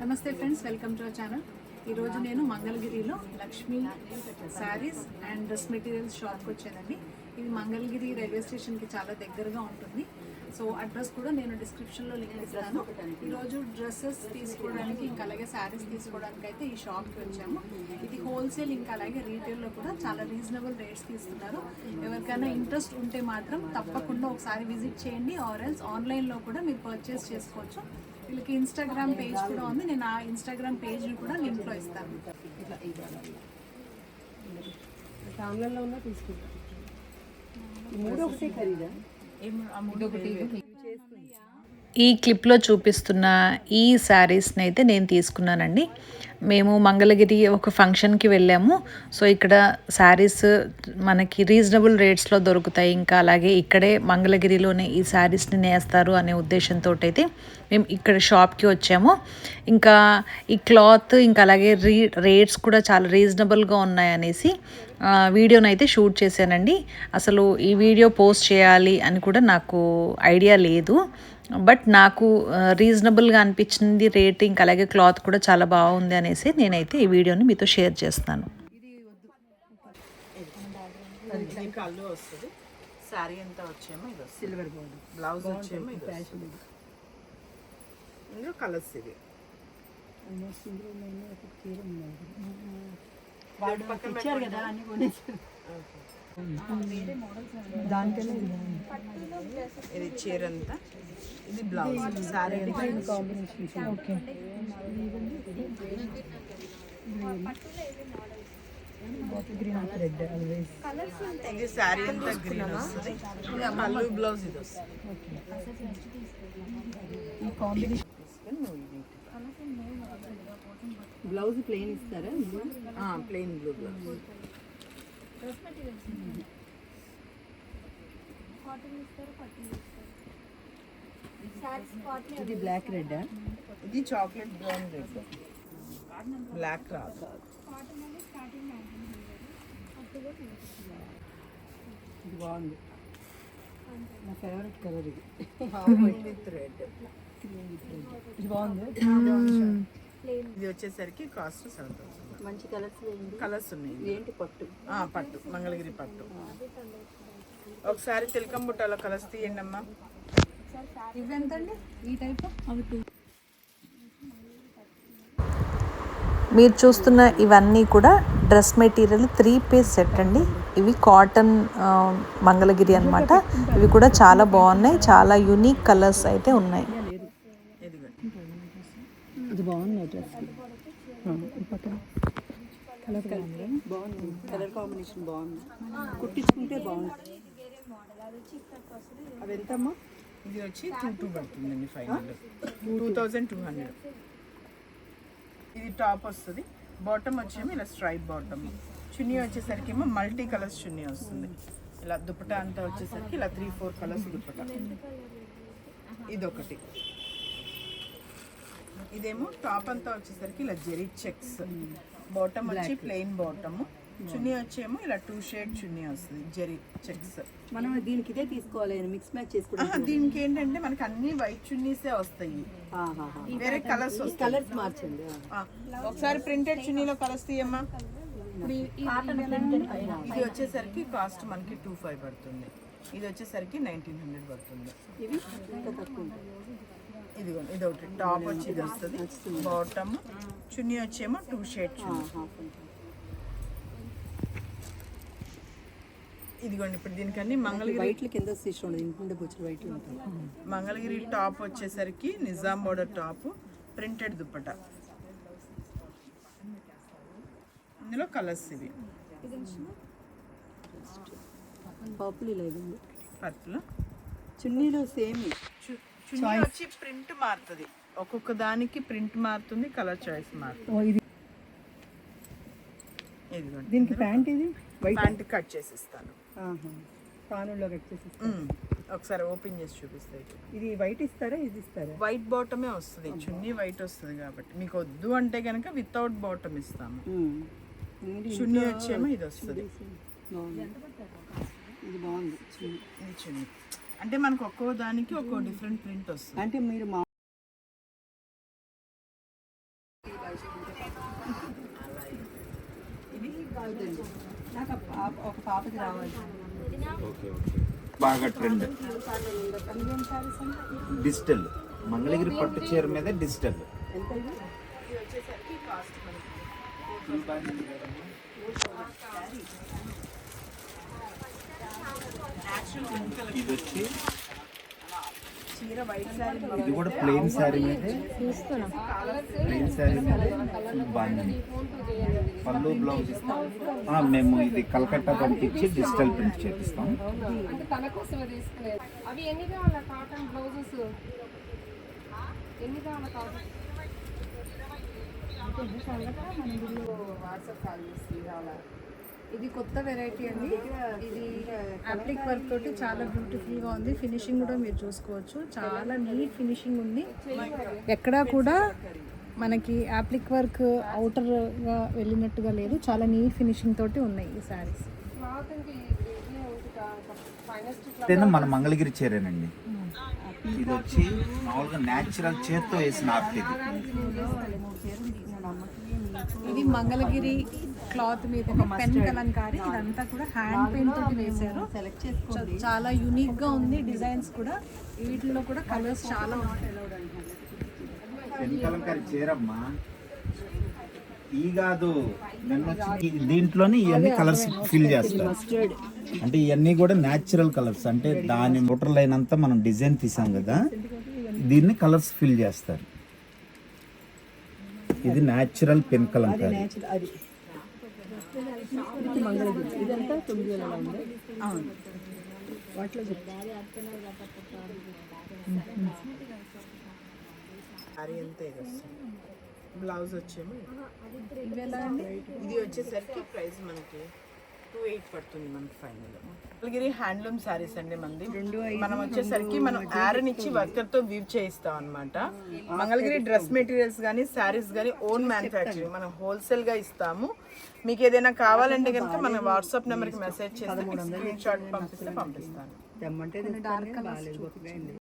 నమస్తే friends, welcome to our channel. ఈరోజు నేను మంగళగిరిలో Lakshmi saris and dress materials షాప్కి వచ్చానండి. ఇది మంగళగిరి రైల్వే స్టేషన్కి చాలా దగ్గరగా ఉంటుంది. సో అడ్రస్ కూడా నేను డిస్క్రిప్షన్లో లింక్ ఇస్తాను. ఈరోజు డ్రెస్సెస్ తీసుకోవడానికి ఇంకా అలాగే శారీస్ తీసుకోవడానికి అయితే ఈ షాప్కి వచ్చాము. ఇది హోల్సేల్ ఇంకా అలాగే రీటైల్లో కూడా చాలా రీజనబుల్ రేట్స్కి ఇస్తున్నారు. ఎవరికైనా ఇంట్రెస్ట్ ఉంటే మాత్రం తప్పకుండా ఒకసారి విజిట్ చేయండి. ఆర్ ఎల్స్ ఆన్లైన్లో కూడా మీరు పర్చేస్ చేసుకోవచ్చు. వీళ్ళకి ఇన్స్టాగ్రామ్ పేజ్ కూడా ఉంది. నేను ఆ ఇన్స్టాగ్రామ్ పేజ్ని కూడా లింక్లో ఇస్తాను. ఆన్లైన్లో ఉన్నా తీసుకుంటాను. మూడు ఒకటే ఖరీదా? ఈ క్లిప్లో చూపిస్తున్న ఈ శారీస్ని అయితే నేను తీసుకున్నానండి. మేము మంగళగిరి ఒక ఫంక్షన్కి వెళ్ళాము. సో ఇక్కడ శారీస్ మనకి రీజనబుల్ రేట్స్లో దొరుకుతాయి. ఇంకా అలాగే ఇక్కడే మంగళగిరిలోనే ఈ శారీస్ని నేస్తారు అనే ఉద్దేశంతో అయితే మేము ఇక్కడ షాప్కి వచ్చాము. ఇంకా ఈ క్లాత్ ఇంకా అలాగే రేట్స్ కూడా చాలా రీజనబుల్గా ఉన్నాయనేసి వీడియోని అయితే షూట్ చేశానండి. అసలు ఈ వీడియో పోస్ట్ చేయాలి అని కూడా నాకు ఐడియా లేదు. బట్ నాకు రీజనబుల్గా అనిపించింది రేట్, ఇంకా అలాగే క్లాత్ కూడా చాలా బాగుంది అనేసి నేనైతే ఈ వీడియోని మీతో షేర్ చేస్తాను. కళ్ళు వస్తుంది. శారీ ఎంత వచ్చేమో ఇది సిల్వర్ బోర్డ్, బ్లౌజ్ వచ్చేమో ఇది ఇందులో కలర్స్ ఇది ఇచ్చారు కదా అన్ని కొనేసి ఇది చీర అంతా, ఇది బ్లౌజ్, సారీ కాంబినేషన్. ఓకే, ఇది సారీ అంతా గ్రీన్ వస్తుంది. పళ్ళు బ్లౌజ్ ఇది వస్తుంది. ఈ కాంబినేషన్ బ్లౌజ్ ప్లెయిన్ ఇస్తారా? Plain blue blouse. ఇది బ్లాక్ రెడ్, ఇది చాక్లెట్ బ్రౌన్ రెడ్, బ్లాక్ రాదు. ఇది బాగుంది, నా ఫేవరెట్ కలర్ ఇది. విత్ రెడ్, ఇది బాగుంది. ఇది వచ్చేసరికి కాస్ట్ 7,000. మంచి కలర్స్ ఉన్నాయి. ఏంటి పట్టు? పట్టు, మంగళగిరి పట్టు. ఒకసారి తిలకం బుట్టలో కలర్స్ తీయండి అమ్మా. ఇవి ఎంతండి ఈ టైప్? అవి 2. మీరు చూస్తున్న ఇవన్నీ కూడా డ్రెస్ మెటీరియల్ 3 పీస్ సెట్ అండి. ఇవి కాటన్ మంగళగిరి అన్నమాట. ఇవి కూడా చాలా బాగున్నాయి, చాలా యూనిక్ కలర్స్ అయితే ఉన్నాయి. ఇది బాగుంది డ్రెస్, బాగుంది, కలర్ కాంబినేషన్ బాగుంది, కుట్టించుకుంటే బాగుంది. అది ఎంతమ్మా? ఇది వచ్చి 2,200 పడుతుందండి. ఫైనల్ 2,200. ఇది టాప్ వస్తుంది. బాటమ్ వచ్చేమో ఇలా స్ట్రైప్ బాటమ్. చున్నీ వచ్చేసరికి ఏమో మల్టీ కలర్స్ చున్నీ వస్తుంది. ఇలా దుపట్టా అంతా వచ్చేసరికి ఇలా 3-4 కలర్స్ దుపట్టా. ఇదొకటి. ఇదేమో టాప్ అంతా వచ్చేసరికి ఇలా జెరీ చెక్స్, బాటమ్ వచ్చి ప్లెయిన్ బాటమ్, చున్నీ వచ్చేమో ఇలా 2 షేడ్ చున్నీ వస్తుంది, జెరీ చెక్స్. మనం దీనికి ఇదే తీసుకోవాలి, మిక్స్ మ్యాచ్ చేసుకోవాలి. దీనికి ఏంటంటే మనకి అన్ని వైట్ చున్నీసే వస్తాయి, వేరే కలర్స్ వస్తాయి. కలర్స్ మార్చండి. ఒకసారి ప్రింటెడ్ చున్నీలో కలర్స్ తీయమ్మా. ఇది వచ్చేసరికి కాస్ట్ మనకి 2,500 పడుతుంది. ఇది వచ్చేసరికి 1,900 పడుతుంది. ఇదిగోండి, ఇది ఒకటి టాప్ వచ్చి ఇది వస్తుంది, బాటమ్, చున్నీ వచ్చేమో 2 షేడ్ చున్నీ. ఇదిగోండి, ఇప్పుడు దీనికన్నీ మంగళగిరి వైట్ కింద వైట్ ఉంటుంది. మంగళగిరి టాప్ వచ్చేసరికి Nizam border top, printed dupatta. ఇందులో కలర్స్ ఇవి పర్పుల్. చున్నీలో సేమ్, చున్నీ వచ్చి ప్రింట్ మారుతుంది, ఒక్కొక్క దానికి ప్రింట్ మారుతుంది, కలర్ చాయిస్ మారుతుంది. దీనికి ప్యాంట్, ఇది ప్యాంట్ కట్ చేసిస్తాను, పానుల్లో కట్ చేసిస్తాను. ఒకసారి ఓపెన్ చేసి చూపిస్తాయి. ఇది వైట్ ఇస్తారా? ఇది ఇస్తారా? వైట్ బాటమే వస్తుంది, చున్నీ వైట్ వస్తుంది కాబట్టి. మీకు వద్దు అంటే కనుక వితౌట్ బాటమ్ ఇస్తాము. చున్నీ వచ్చేమో ఇది వస్తుంది. ఇది బాగుంది, ఇది చున్నీ. అంటే మనకు ఒక్కో దానికి ఒక్కో డిఫరెంట్ ప్రింట్ వస్తుంది. అంటే మీరు నాకు ఒక పాపకి రావాలి. బాగా ట్రెండ్ డిజిటల్ మంగళగిరి పట్టు చీర మీద డిజిటల్ ఇది వచ్చి చీర వైట్ శారీ ఇది కూడా ప్లెయిన్ శారీ మీద ప్లెయిన్ శారీ మీద బాగుంది పళ్ళు బ్లౌజ్ ఇస్తాం మేము ఇది కలకత్తా పంపించి డిజిటల్ ప్రింట్ చేపిస్తాం అంటే తన కోసమే తీసుకునేది. అవి ఎన్ని కావాలా కాటన్ బ్లౌజెస్? ఎన్ని కావాలా కాటన్? వాట్సాప్ కాల్ చేసి కావాలా. ఇది కొత్త వెరైటీ అండి. ఇది అప్లిక్ వర్క్ తోటి చాలా బ్యూటిఫుల్ గా ఉంది. ఫినిషింగ్ కూడా మీరు చూసుకోవచ్చు, చాలా నీట్ ఫినిషింగ్ ఉంది. ఎక్కడా కూడా మనకి అప్లిక్ వర్క్ అవుటర్ గా వెళ్ళినట్టుగా లేదు, చాలా నీట్ ఫినిషింగ్ తోటి ఉన్నాయి ఈ శారీస్. క్లాత్ ఇంకా ఇదే ఉంటుంది, ఫైనస్ట్ ఇదేనా మన మంగళగిరి చీరేనండి. ఇది వచ్చి మామూలుగా న్యాచురల్ చేత్తో వేసిన ఆర్ట్ ఇది. ఇది మంగళగిరి క్లాత్ మీద పెన్ కలంకారీ, ఇదంతా కూడా హ్యాండ్ పెయింట్ తోటి వేశారు. సెలెక్ట్ చేసుకోండి. చాలా యూనిక్ గా ఉంది డిజైన్స్ కూడా. వీటిలో కూడా కలర్స్ చాలా ఉంటాయి. పెన్ కలంకారీ చీరమ్మా ఈ కాదు దీంట్లోనే ఇవన్నీ కలర్స్ ఫిల్ చేస్తారు. అంటే ఇవన్నీ కూడా న్యాచురల్ కలర్స్, అంటే దాని మోటార్ లైన్ అంతా మనం డిజైన్ తీసాం కదా, దీన్ని కలర్స్ ఫిల్ చేస్తారు. ఇది న్యాచురల్ పెన్ కలంకారీ. అది మంగళగిరి ఇదంతా 9,000 ఉంది. అవును, వాటిలో సారీ అంతే బ్లౌజ్ వచ్చేమో ఇది వచ్చేసరికి ప్రైస్ మనకి 2,800 పడుతుంది మనకి ఫైనల్. మంగళగిరి హ్యాండ్లూమ్ శారీస్ అండి మంది. మనం వచ్చేసరికి మనం ఐరన్ ఇచ్చి వర్కర్ తో వీవ్ చేయిస్తాం అన్నమాట. మంగళగిరి డ్రెస్ మెటీరియల్స్ కానీ శారీస్ కానీ ఓన్ మ్యానుఫ్యాక్చరింగ్, మనం హోల్సేల్ గా ఇస్తాము. మీకు ఏదైనా కావాలంటే కనుక మన వాట్సాప్ నెంబర్కి మెసేజ్ చేస్తే స్క్రీన్ షాట్ పంపిస్తాను. Dark colours